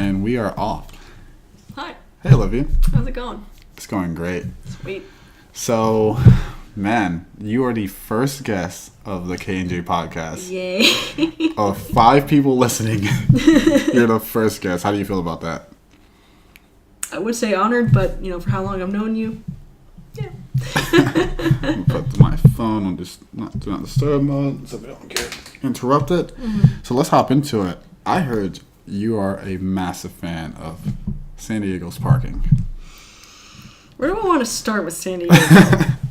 and we are off. Hi. Hey, Olivia. How's it going? It's going great. Sweet. So, man, you are the first guest of the K&J podcast. Yay. Of 5 people listening, you're the first guest. How do you feel about that? I would say honored, but, for how long I've known you, yeah. I'm gonna put my phone on do not disturb mode so we don't get interrupted. Mm-hmm. So let's hop into it. I heard you are a massive fan of San Diego's parking. Where do I want to start with San Diego?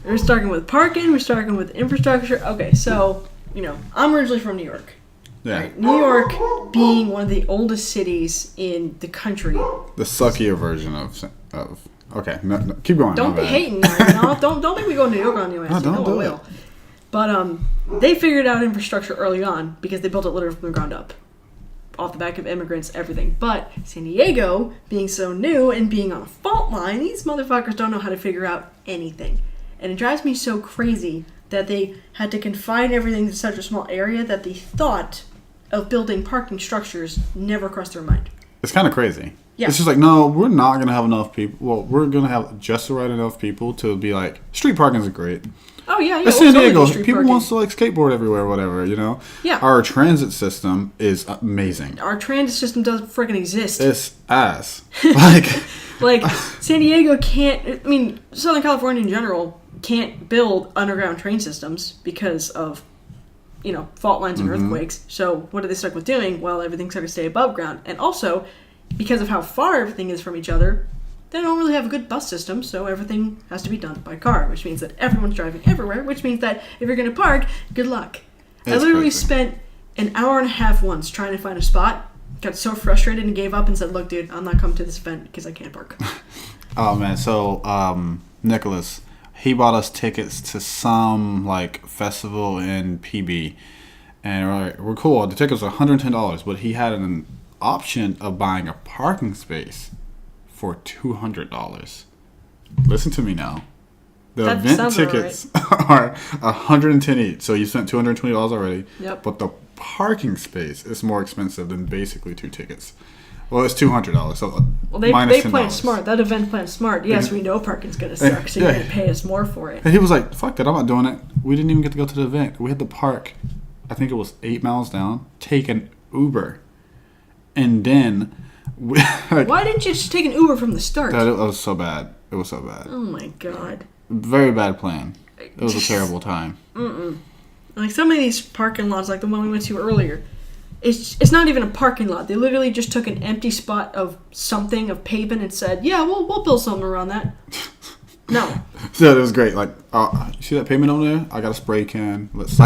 We're starting with parking. We're starting with infrastructure. Okay, so, I'm originally from New York. Yeah. Right? New York being one of the oldest cities in the country. The suckier version of okay, no, keep going. Don't be hating. Don't think we go to New York on you. No, don't do it. But they figured out infrastructure early on because they built it literally from the ground up. Off the back of immigrants, everything. But San Diego, being so new and being on a fault line, these motherfuckers don't know how to figure out anything. And it drives me so crazy that they had to confine everything to such a small area that the thought of building parking structures never crossed their mind. It's kind of crazy. Yeah. It's just like, no, we're not going to have enough people. Well, we're going to have just the right enough people to be like, street parking is great. Oh, yeah. It's San Diego. People want to skateboard everywhere or whatever, Yeah. Our transit system is amazing. Our transit system doesn't freaking exist. It's ass. Like, San Diego can't, Southern California in general can't build underground train systems because of, fault lines and earthquakes. So what are they stuck with doing? Well, everything's got to stay above ground. And also, because of how far everything is from each other, they don't really have a good bus system, so everything has to be done by car, which means that everyone's driving everywhere, which means that if you're going to park, good luck. I literally spent an hour and a half once trying to find a spot, got so frustrated and gave up and said, look, dude, I'm not coming to this event because I can't park. Oh, man. So, Nicholas, he bought us tickets to some, festival in PB, and we're cool. The tickets were $110, but he had an option of buying a parking space for $200. Listen to me now. The event tickets are $110 each, so you spent $220 already. Yep. But the parking space is more expensive than basically 2 tickets. Well, it's $200, so they minus $10. planned smart. That event planned smart. Yes, we know parking's gonna suck, so you're gonna pay us more for it. And he was like, "Fuck that! I'm not doing it." We didn't even get to go to the event. We had to park. I think it was 8 miles down. Take an Uber, and then. Why didn't you just take an Uber from the start? It was so bad. It was so bad. Oh my god. Very bad plan. It was a terrible time. Like some of these parking lots, like the one we went to earlier, it's not even a parking lot. They literally just took an empty spot of pavement and said, yeah, we'll build something around that. No. So it was great. You see that pavement over there? I got a spray can. Let's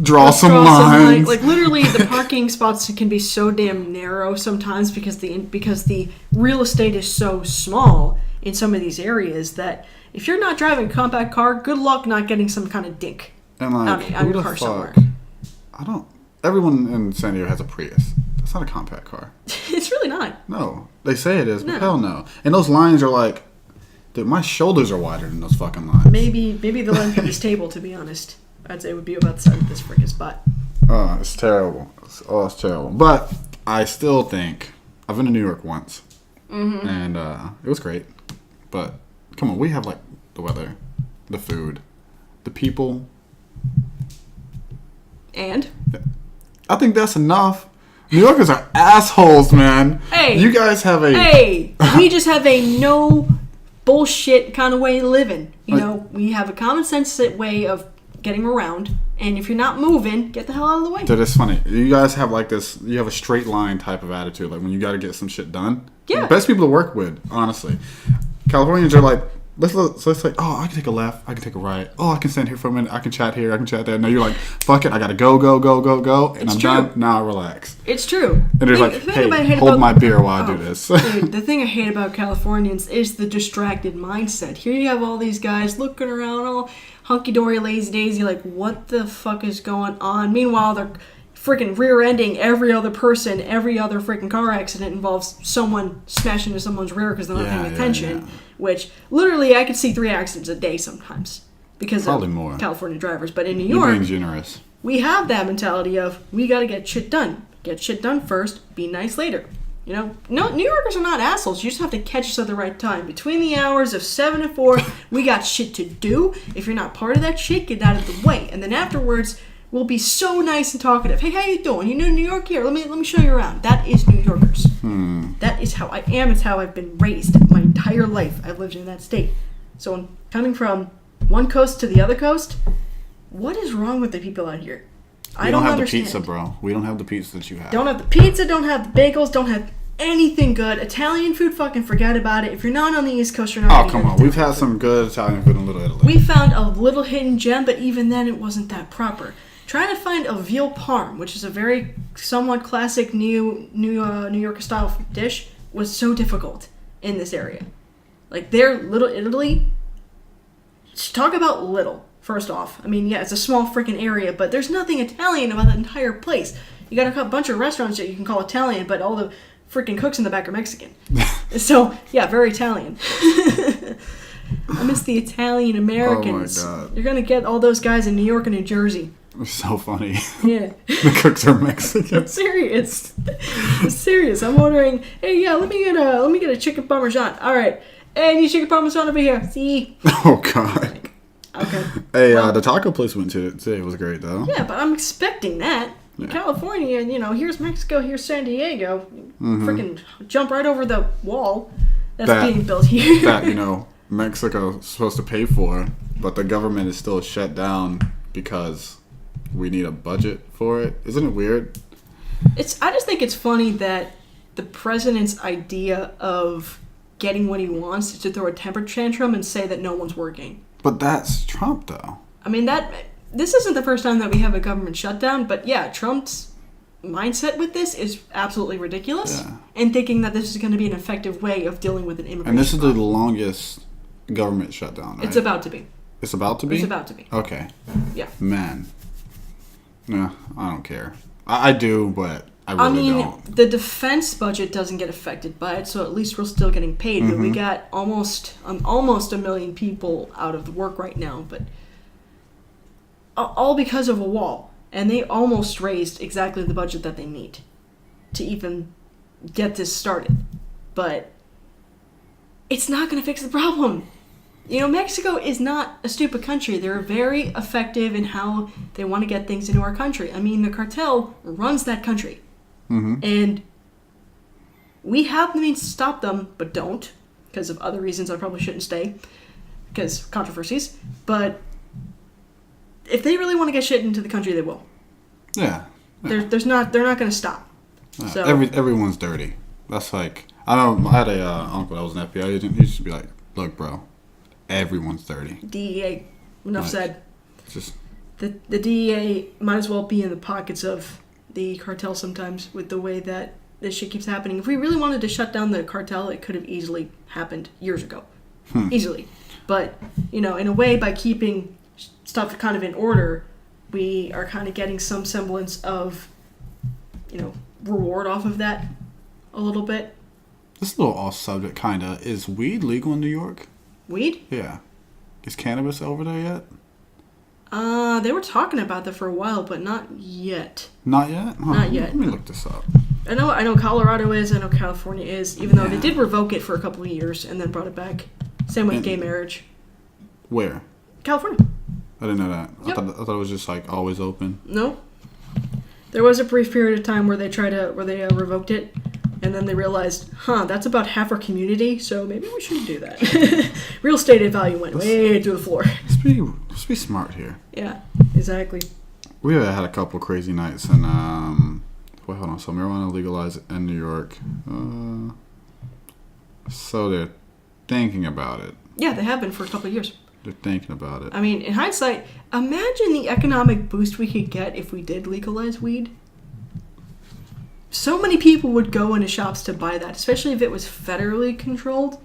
draw some lines. Literally, the parking spots can be so damn narrow sometimes because the real estate is so small in some of these areas that if you're not driving a compact car, good luck not getting some kind of dink on your car somewhere. Everyone in San Diego has a Prius. That's not a compact car. It's really not. No, they say it is, but hell no. And those lines are dude, my shoulders are wider than those fucking lines. Maybe the length of this table, to be honest, I'd say would be about the size of this freaking spot. Oh, it's terrible. It's terrible. But I still think I've been to New York once, and it was great. But come on, we have the weather, the food, the people, and I think that's enough. New Yorkers are assholes, man. Hey, you guys have we just have a no bullshit kind of way of living. We have a common sense way of getting around, and if you're not moving, get the hell out of the way. Dude, it's funny. You guys have this. You have a straight line type of attitude, when you got to get some shit done. Yeah. The best people to work with, honestly. Californians are let's oh, I can take a left, I can take a right. Oh, I can stand here for a minute, I can chat here, I can chat there. No, you're like, fuck it, I gotta go, and I'm done. Now I relax. It's true. And they're hey, hold my beer while I do this. Dude, the thing I hate about Californians is the distracted mindset. Here you have all these guys looking around all hunky-dory, lazy-daisy, what the fuck is going on? Meanwhile, they're freaking rear-ending every other person. Every other freaking car accident involves someone smashing into someone's rear because they're not paying attention. Yeah. Which, literally, I could see 3 accidents a day sometimes because probably of more California drivers. But in New York, you're being generous. We have that mentality of, we got to get shit done. Get shit done first, be nice later. You know, no, New Yorkers are not assholes. You just have to catch us at the right time. Between the hours of 7 and 4, we got shit to do. If you're not part of that shit, get out of the way. And then afterwards, we'll be so nice and talkative. Hey, how you doing? You new to New York? Here, let me show you around. That is New Yorkers. That is how I am. It's how I've been raised my entire life. I've lived in that state. So coming from one coast to the other coast, what is wrong with the people out here? I don't have understand. The pizza, bro. We don't have the pizza that you have. Don't have the pizza, don't have the bagels, don't have anything good. Italian food, fucking forget about it. If you're not on the East Coast, you're not. Oh, come on. We've had some good Italian food in Little Italy. We found a little hidden gem, but even then it wasn't that proper. Trying to find a veal parm, which is a very somewhat classic New Yorker style dish, was so difficult in this area. Like, their Little Italy, talk about little. First off, I mean, yeah, it's a small freaking area, but there's nothing Italian about that entire place. You got a bunch of restaurants that you can call Italian, but all the freaking cooks in the back are Mexican. So, yeah, very Italian. I miss the Italian Americans. Oh my God. You're going to get all those guys in New York and New Jersey. It's so funny. Yeah. The cooks are Mexican. I'm serious. I'm serious. I'm ordering, hey, yeah, let me get a chicken parmesan. All right. Hey, I need chicken parmesan over here. See? Oh, God. Okay. Hey, the taco place we went to today was great, though. Yeah, but I'm expecting that. Yeah. California, you know, here's Mexico, here's San Diego. Freaking jump right over the wall that's being built here. That, you know, Mexico's supposed to pay for, but the government is still shut down because we need a budget for it. Isn't it weird? I just think it's funny that the president's idea of getting what he wants is to throw a temper tantrum and say that no one's working. But that's Trump, though. I mean, this isn't the first time that we have a government shutdown, but yeah, Trump's mindset with this is absolutely ridiculous. Yeah. And thinking that this is going to be an effective way of dealing with an immigration And this is problem. the longest government shutdown, right? It's about to be. It's about to be? It's about to be. Okay. Yeah. Man. Nah, I don't care. I do, but I really don't. The defense budget doesn't get affected by it, so at least we're still getting paid. But we got almost 1 million people out of the work right now, but all because of a wall. And they almost raised exactly the budget that they need to even get this started. But it's not going to fix the problem. You know, Mexico is not a stupid country. They're very effective in how they want to get things into our country. I mean, the cartel runs that country. And we have the means to stop them, but don't, because of other reasons I probably shouldn't stay, because controversies. But if they really want to get shit into the country, they will. Yeah. They're not going to stop. Yeah. So everyone's dirty. That's like, I know, I had a uncle that was an FBI agent. He used to be like, look, bro, everyone's dirty. DEA, enough said. Just The DEA might as well be in the pockets of the cartel sometimes with the way that this shit keeps happening. If we really wanted to shut down the cartel, it could have easily happened years ago. Easily. But, you know, in a way, by keeping stuff kind of in order, we are kind of getting some semblance of, you know, reward off of that a little bit. This is a little off subject, kind of. Is weed legal in New York? Weed? Yeah. Is cannabis over there yet? They were talking about that for a while, but not yet. Not yet? Huh. Not yet. Let me look this up. I know Colorado is, I know California is, even though they did revoke it for a couple of years and then brought it back. Same with gay marriage. Where? California. I didn't know that. Yep. I thought it was just like always open. No. There was a brief period of time where they revoked it, and then they realized, that's about half our community, so maybe we shouldn't do that. Real estate value went way through the floor. Let's be smart here. Yeah, exactly. We have had a couple crazy nights, and hold on. So marijuana legalized in New York. So they're thinking about it. Yeah, they have been for a couple of years. They're thinking about it. I mean, in hindsight, imagine the economic boost we could get if we did legalize weed. So many people would go into shops to buy that, especially if it was federally controlled.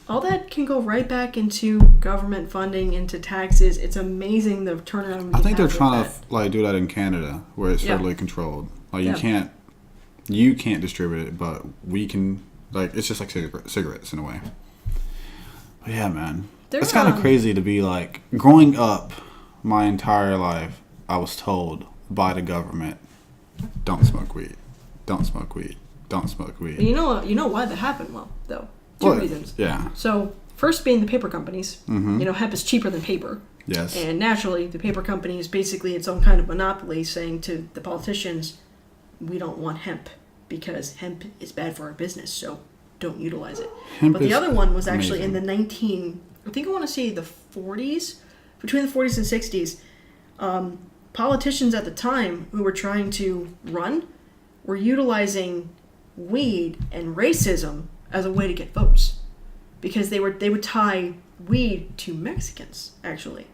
All that can go right back into government funding, into taxes. It's amazing the turnaround. I think they're trying to do that in Canada, where it's federally controlled. Like you can't distribute it, but we can. Like it's just like cigarettes in a way. But yeah, man, it's kind of crazy to be like growing up. My entire life, I was told by the government, "Don't smoke weed. Don't smoke weed." don't smoke weed. You know why that happened? Well, though, two reasons. Yeah. So first being the paper companies. Mm-hmm. Hemp is cheaper than paper. Yes. And naturally, the paper company is basically its own kind of monopoly, saying to the politicians, "We don't want hemp because hemp is bad for our business, so don't utilize it." But the other one was actually in the I think I want to say the 40s, between the 40s and 60s. Politicians at the time who were trying to run were utilizing weed and racism as a way to get votes, because they would tie weed to Mexicans, actually,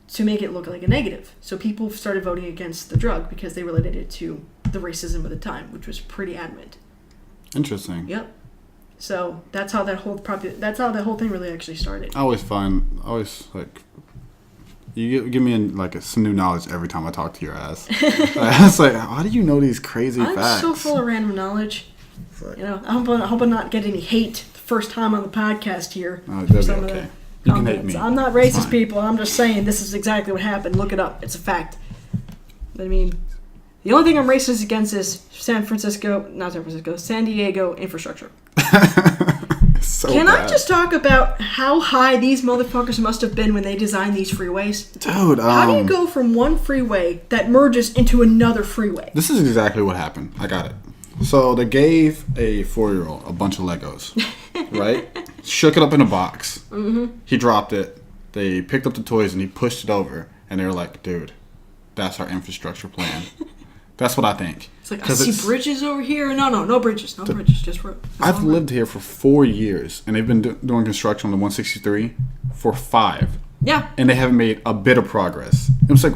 to make it look like a negative. So people started voting against the drug because they related it to the racism of the time, which was pretty adamant. Interesting. Yep. So that's how that whole thing really actually started. I always like, you give me some new knowledge every time I talk to your ass. It's like, how do you know these crazy facts? I'm so full of random knowledge. Like, I hope I not get any hate the first time on the podcast here. Oh, that'll be okay. You can hate me. I'm not racist, people. I'm just saying this is exactly what happened. Look it up. It's a fact. I mean, the only thing I'm racist against is San Diego infrastructure. So Can bad. I just talk about how high these motherfuckers must have been when they designed these freeways? Dude, how do you go from one freeway that merges into another freeway? This is exactly what happened. I got it. So they gave a 4-year-old a bunch of Legos, right? Shook it up in a box. Mm-hmm. He dropped it. They picked up the toys and he pushed it over. And they were like, dude, that's our infrastructure plan. That's what I think. It's like, I see bridges over here. No bridges. No bridges, just road. I've lived here for 4 years, and they've been doing construction on the 163 for 5. Yeah. And they haven't made a bit of progress. It was like,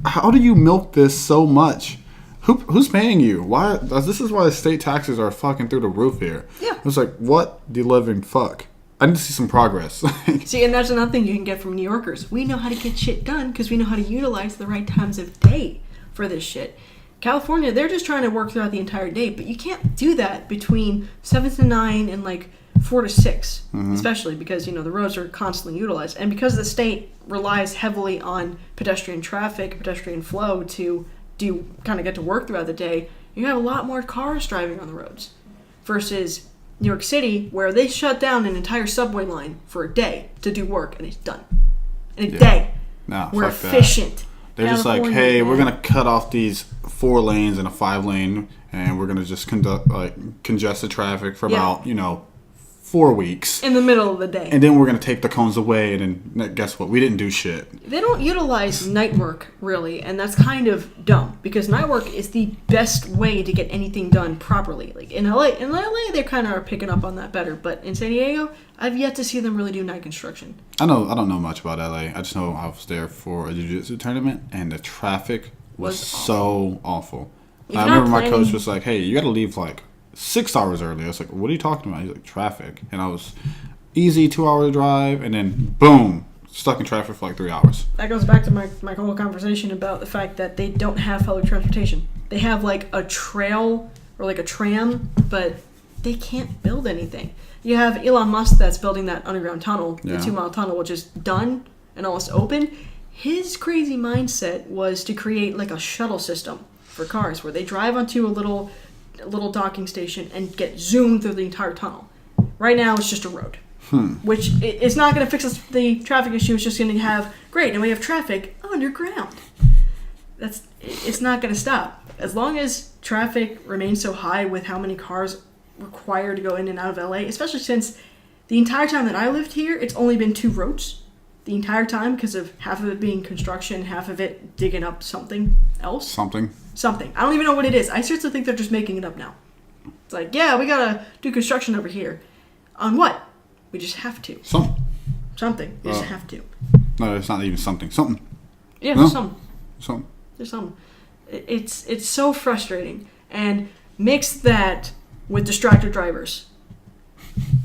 how do you milk this so much? Who's paying you? Why? This is why state taxes are fucking through the roof here. Yeah. It was like, what the living fuck? I need to see some progress. See, and that's another thing you can get from New Yorkers. We know how to get shit done because we know how to utilize the right times of day for this shit. California, they're just trying to work throughout the entire day, but you can't do that between 7 to 9 and 4 to 6, especially because, the roads are constantly utilized. And because the state relies heavily on pedestrian traffic, pedestrian flow to kind of get to work throughout the day, you have a lot more cars driving on the roads versus New York City, where they shut down an entire subway line for a day to do work, and it's done. In a day. No, we're efficient. They're just like, hey, we're going to cut off these 4 lanes and a 5 lane, and we're going to just congest the traffic for about, 4 weeks. In the middle of the day. And then we're going to take the cones away, and then guess what? We didn't do shit. They don't utilize night work, really, and that's kind of dumb, because night work is the best way to get anything done properly. Like in LA, they kind of are picking up on that better, but in San Diego, I've yet to see them really do night construction. I don't know much about LA. I just know I was there for a jiu-jitsu tournament, and the traffic was so awful. I remember my coach was like, hey, you got to leave 6 hours early. I was like, what are you talking about? He's like, traffic. And I was easy 2-hour drive, and then boom, stuck in traffic for 3 hours. That goes back to my whole conversation about the fact that they don't have public transportation. They have a trail or a tram, but they can't build anything. You have Elon Musk that's building that underground tunnel, the 2-mile tunnel, which is done and almost open. His crazy mindset was to create a shuttle system for cars where they drive onto a little docking station and get zoomed through the entire tunnel. Right now, it's just a road, which it's not going to fix the traffic issue. It's just going to have, great, and we have traffic underground. It's not going to stop. As long as traffic remains so high with how many cars required to go in and out of LA, especially since the entire time that I lived here, it's only been 2 roads the entire time because of half of it being construction, half of it digging up something else. Something. I don't even know what it is. I seriously think they're just making it up now. It's like, yeah, we gotta do construction over here. On what? We just have to. Something. We just have to. No, it's not even something. Something. Yeah, no? there's something. Something. There's something. It's so frustrating. And mix that with distracted drivers.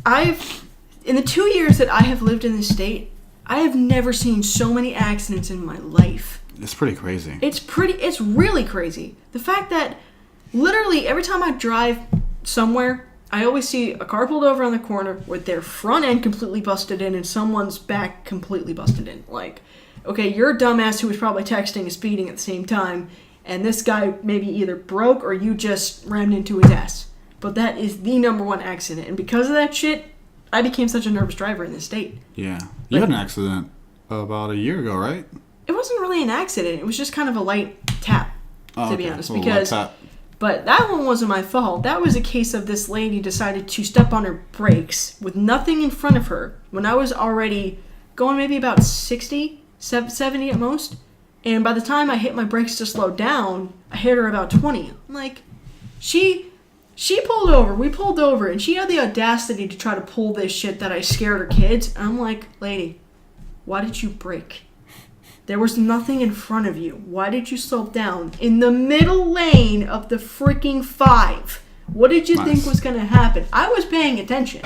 In the 2 years that I have lived in this state, I have never seen so many accidents in my life. It's pretty crazy. It's really crazy. The fact that literally every time I drive somewhere, I always see a car pulled over on the corner with their front end completely busted in and someone's back completely busted in. Okay, you're a dumbass who was probably texting and speeding at the same time, and this guy maybe either broke or you just rammed into his ass. but that is the number one accident. And because of that shit, I became such a nervous driver in this state. Yeah. You had an accident about a year ago, right? It wasn't really an accident. It was just kind of a light tap, to be honest. Because, but that one wasn't my fault. That was a case of this lady decided to step on her brakes with nothing in front of her when I was already going maybe about 60, 70 at most. And by the time I hit my brakes to slow down, I hit her about 20. I'm like, she pulled over. We pulled over. And she had the audacity to try to pull this shit that I scared her kids. And I'm like, lady, why did you brake? There was nothing in front of you. Why did you slow down in the middle lane of the freaking 5? What did you think was going to happen? I was paying attention.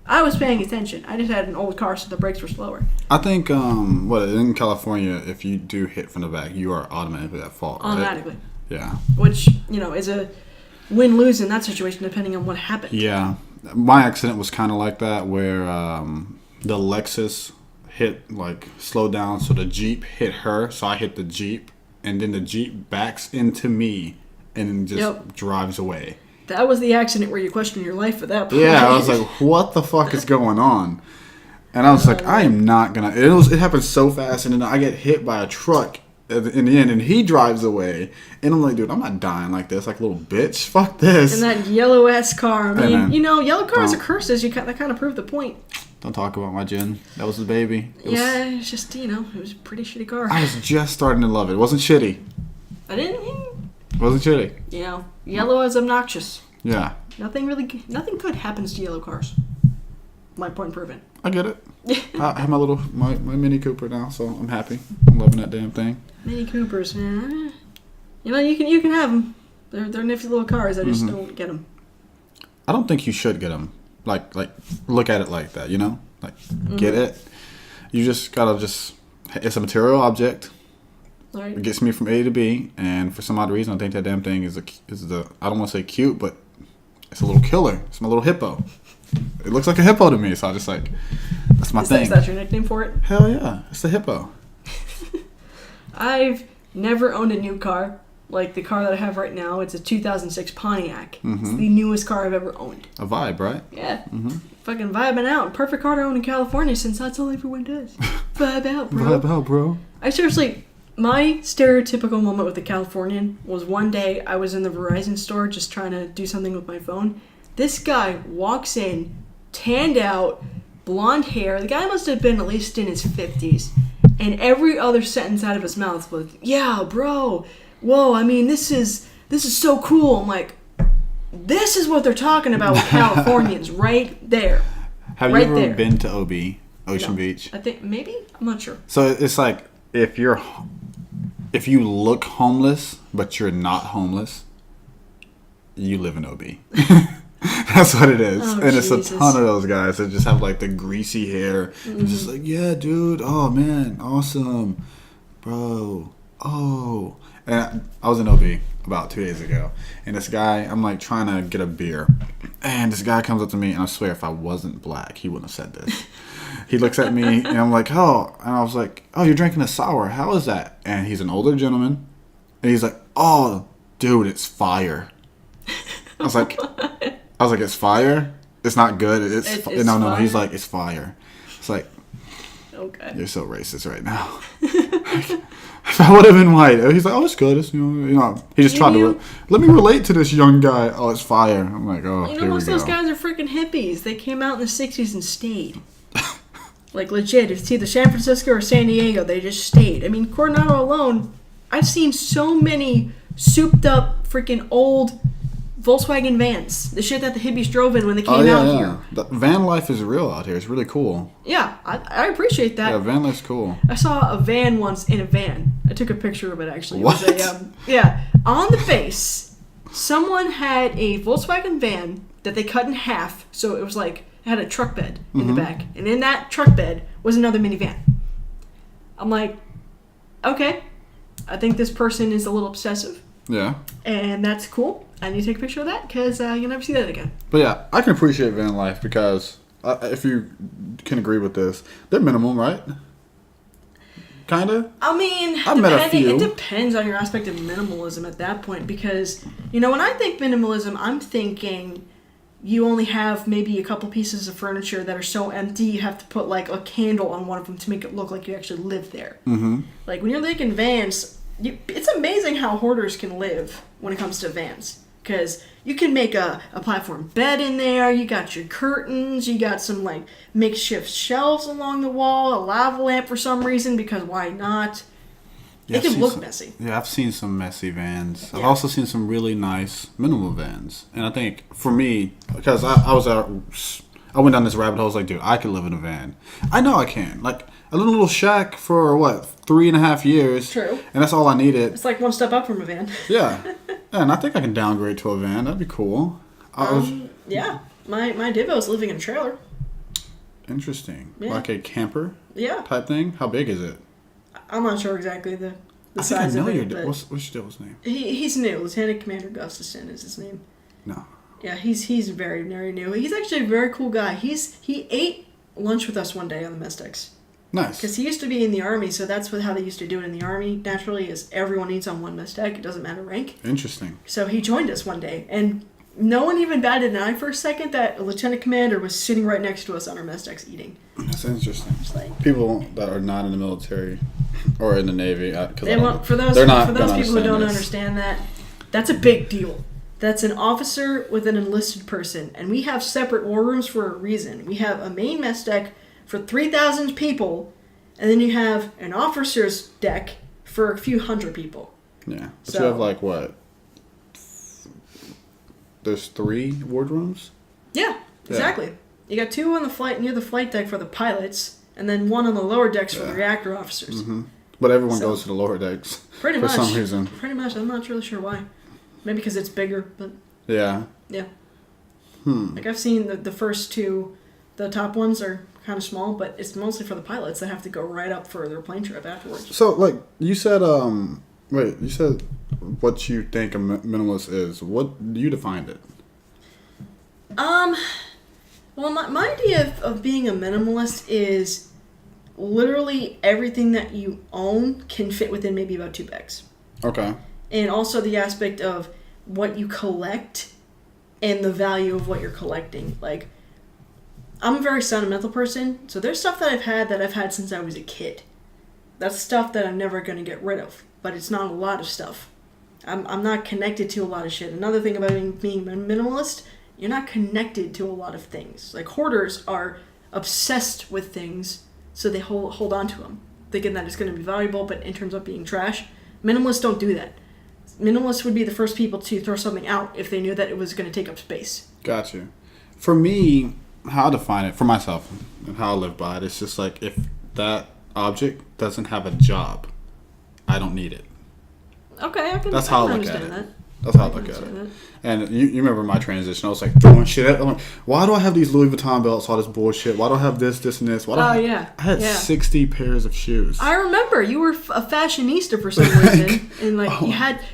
I just had an old car, so the brakes were slower. I think, in California, if you do hit from the back, you are automatically at fault, right? Automatically. Yeah. Which, is a win-lose in that situation, depending on what happened. Yeah. My accident was kind of like that, where the Lexus slowed down, so the Jeep hit her, so I hit the Jeep, and then the Jeep backs into me and just drives away. That was the accident where you question your life at that point. Yeah, I was like, what the fuck is going on? And I was like, I am not gonna. It happened so fast, and then I get hit by a truck in the end, and he drives away, and I'm like, dude, I'm not dying like this, like a little bitch. Fuck this. And that yellow ass car. I mean, yellow cars are curses. That kind of proved the point. Don't talk about my Jen. That was the baby. It's just, it was a pretty shitty car. I was just starting to love it. It wasn't shitty. It wasn't shitty. Yellow is obnoxious. Yeah. Nothing good happens to yellow cars. My point proven. I get it. I have my Mini Cooper now, so I'm happy. I'm loving that damn thing. Mini Coopers, man. You can have them. They're nifty little cars. I just don't get them. I don't think you should get them. Like look at it like that, get it. You just gotta it's a material object. Right. It gets me from A to B, and for some odd reason, I think that damn thing is I don't want to say cute, but it's a little killer. It's my little hippo. It looks like a hippo to me, so I just that's my thing. Is that your nickname for it? Hell yeah, it's the hippo. I've never owned a new car. Like the car that I have right now, it's a 2006 Pontiac. It's the newest car I've ever owned. A vibe, right? Yeah. Fucking vibing out. Perfect car to own in California since that's all everyone does. Vibe out, bro. Vibe out, bro. I seriously, my stereotypical moment with the Californian was one day I was in the Verizon store just trying to do something with my phone. This guy walks in, tanned out, blonde hair. The guy must have been at least in his 50s. And every other sentence out of his mouth was, yeah, bro. Whoa, I mean, this is so cool. I'm like, this is what they're talking about with Californians right there. Have you ever been to OB, Ocean Beach? I think maybe. I'm not sure. So it's like if you look homeless but you're not homeless, you live in OB. That's what it is. And Jesus. It's a ton of those guys that just have the greasy hair. And just yeah, dude. Oh man, awesome, bro. Oh. And I was in OB about 2 days ago, and this guy, I'm trying to get a beer, and this guy comes up to me, and I swear if I wasn't black, he wouldn't have said this. He looks at me, and I'm like, oh, and I was like, oh, you're drinking a sour, how is that? And he's an older gentleman, and he's like, oh, dude, it's fire. I was like, it's fire? It's not good? No, he's like, it's fire. It's like, okay, you're so racist right now. If I would have been white, he's like, oh, it's good. It's, he just tried to let me relate to this young guy. Oh, it's fire. I'm like, oh, here we go. Most of those guys are freaking hippies. They came out in the 60s and stayed. Legit. It's either San Francisco or San Diego. They just stayed. I mean, Coronado alone, I've seen so many souped up freaking old Volkswagen vans. The shit that the hippies drove in when they came out here. The van life is real out here. It's really cool. Yeah, I appreciate that. Yeah, van life's cool. I saw a van once in a van. I took a picture of it, actually. What? It was on the base, someone had a Volkswagen van that they cut in half, so it was it had a truck bed in the back. And in that truck bed was another minivan. I'm like, okay, I think this person is a little obsessive. Yeah. And that's cool. I need to take a picture of that because you'll never see that again. But yeah, I can appreciate van life because if you can agree with this, they're minimum, right? Kind of? I mean, it depends on your aspect of minimalism at that point because, when I think minimalism, I'm thinking you only have maybe a couple pieces of furniture that are so empty you have to put like a candle on one of them to make it look like you actually live there. Mm-hmm. Like when you're making vans, it's amazing how hoarders can live when it comes to vans. Because you can make a platform bed in there, you got your curtains, you got some like makeshift shelves along the wall, a lava lamp for some reason, because why not? Yeah, it can look messy. Yeah, I've seen some messy vans. Yeah. I've also seen some really nice minimal vans. And I think for me, because I went down this rabbit hole, I was like, dude, I could live in a van. I know I can. Like a little shack for 3.5 years. True. And that's all I needed. It's like one step up from a van. Yeah. And I think I can downgrade to a van. That'd be cool. Yeah. My Divo's living in a trailer. Interesting. Yeah. Like a camper Yeah. type thing? How big is it? I'm not sure exactly the I size think I know of it. your But what's your Divo's name? he's new. Lieutenant Commander Gustafson is his name. No. Yeah, he's very, very new. He's actually a very cool guy. He ate lunch with us one day on the mess decks. Nice. Because he used to be in the Army, so that's how they used to do it in the Army. Naturally, is everyone eats on one mess deck. It doesn't matter rank. Interesting. So he joined us one day, and no one even batted an eye for a second that a lieutenant commander was sitting right next to us on our mess decks eating. That's interesting. It's like, People that are not in the military or in the Navy, for those people who don't understand that, that's a big deal. That's an officer with an enlisted person, and we have separate war rooms for a reason. We have a main mess deck for 3,000 people, and then you have an officer's deck for a few hundred people. Yeah. But So- you have like what? There's 3 wardrooms? Yeah, exactly. You got 2 on the flight near the flight deck for the pilots, and then 1 on the lower decks for the reactor officers. Mm-hmm. But everyone So- goes to the lower decks Pretty for much. some reason. Pretty much. I'm not really sure why. Maybe because it's bigger, but Yeah. yeah. Like I've seen the first 2, the top ones are kind of small, but it's mostly for the pilots that have to go right up for their plane trip afterwards. So, like, you said, you said what you think a minimalist is. What, you defined it. Well, my idea of being a minimalist is literally everything that you own can fit within maybe about 2 bags. Okay. And also the aspect of what you collect and the value of what you're collecting. Like, I'm a very sentimental person, so there's stuff that I've had since I was a kid. That's stuff that I'm never going to get rid of, but it's not a lot of stuff. I'm not connected to a lot of shit. Another thing about being a minimalist, you're not connected to a lot of things. Like, hoarders are obsessed with things, so they hold on to them, thinking that it's going to be valuable, but it turns out being trash. Minimalists don't do that. Minimalists would be the first people to throw something out if they knew that it was going to take up space. Gotcha. For me, how I define it for myself and how I live by it, it's just like if that object doesn't have a job, I don't need it. Okay, I can That's how I look understand at it. that. That's how I look at it. And you remember my transition. I was like throwing shit at. I'm like, why do I have these Louis Vuitton belts, all this bullshit? Why do I have this, and this? Why do I had 60 pairs of shoes. I remember you were a fashionista for some reason, and like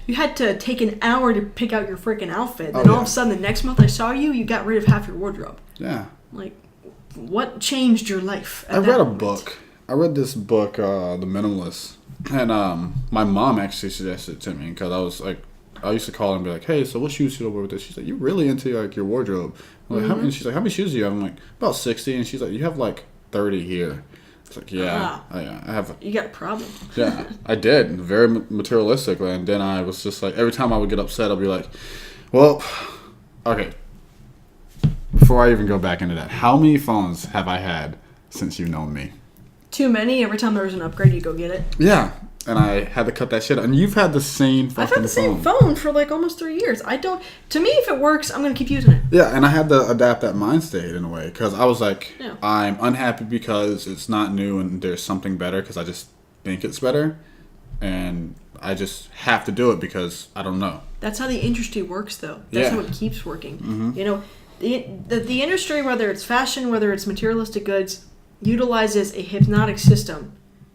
you had to take an hour to pick out your freaking outfit. Then all of a sudden, the next month I saw you, you got rid of half your wardrobe. Yeah. Like, what changed your life? I read a book. I read this book, The Minimalist, and my mom actually suggested it to me because I was like. I used to call her and be like, hey, so what shoes should I wear with this? She's like, you're really into like your wardrobe. I'm like, and she's like, how many shoes do you have? I'm like, about 60. And she's like, you have like 30 here. It's like, yeah, I have. You got a problem. Yeah, I did. Very materialistic. And then I was just like, every time I would get upset, I'd be like, well, okay. Before I even go back into that, how many phones have I had since you've known me? Too many. Every time there was an upgrade, you go get it. Yeah. And I had to cut that shit out. And you've had the same fucking phone. I've had the same phone for like almost 3 years. To me, if it works, I'm going to keep using it. Yeah, and I had to adapt that mind state in a way. Because I was like, Yeah. I'm unhappy because it's not new and there's something better because I just think it's better. And I just have to do it because I don't know. That's how the industry works, though. That's how it keeps working. Mm-hmm. You know, the industry, whether it's fashion, whether it's materialistic goods, utilizes a hypnotic system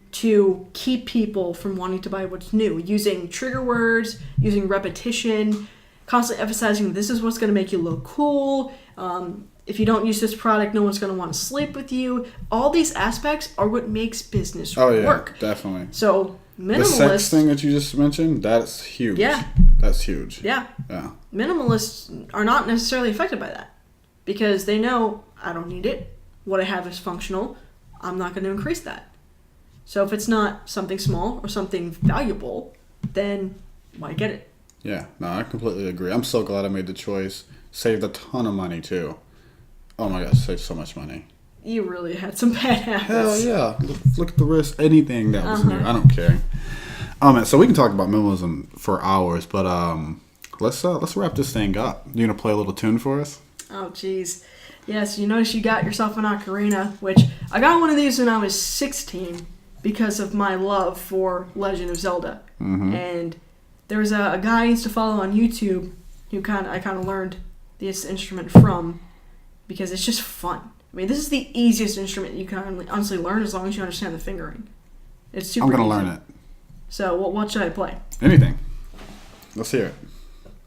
to keep people from wanting to buy what's new, using trigger words, using repetition, constantly emphasizing this is what's going to make you look cool. If you don't use this product, no one's going to want to sleep with you. All these aspects are what makes business work. Definitely. So, minimalist... The sex thing that you just mentioned, that's huge. Yeah. That's huge. Yeah. Yeah. Minimalists are not necessarily affected by that. because they know I don't need it. What I have is functional. I'm not going to increase that. So if it's not something small or something valuable, then why get it? Yeah, no, I completely agree. I'm so glad I made the choice. Saved a ton of money, too. Oh my gosh, saved so much money. You really had some bad habits. Hell yeah. Look at the risk. Anything that was new. I don't care. Oh, man, so we can talk about minimalism for hours, but let's wrap this thing up. You going to play a little tune for us? Oh, jeez. Yes, you notice you got yourself an ocarina, which I got one of these when I was 16 because of my love for Legend of Zelda. Mm-hmm. And there was a guy I used to follow on YouTube who I kind of learned this instrument from because it's just fun. I mean, this is the easiest instrument you can honestly learn as long as you understand the fingering. It's super I'm going to easy. learn it. So, what should I play? Anything. Let's hear it.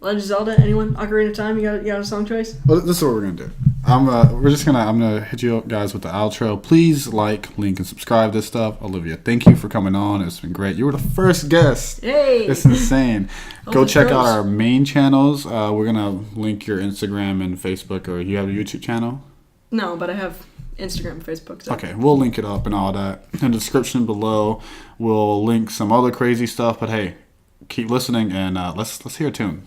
Legend of Zelda? Anyone? Ocarina of Time? You got a song choice? Well, this is what we're going to do. I'm gonna hit you up guys with the outro. Please like, link, and subscribe to this stuff. Olivia, thank you for coming on. It's been great. You were the first guest. Hey! It's insane. Go check out gross. our main channels. We're gonna link your Instagram and Facebook, or you have a YouTube channel? No, but I have Instagram and Facebook. So. Okay, we'll link it up and all that. In the description below, we'll link some other crazy stuff. But hey, keep listening and let's hear a tune.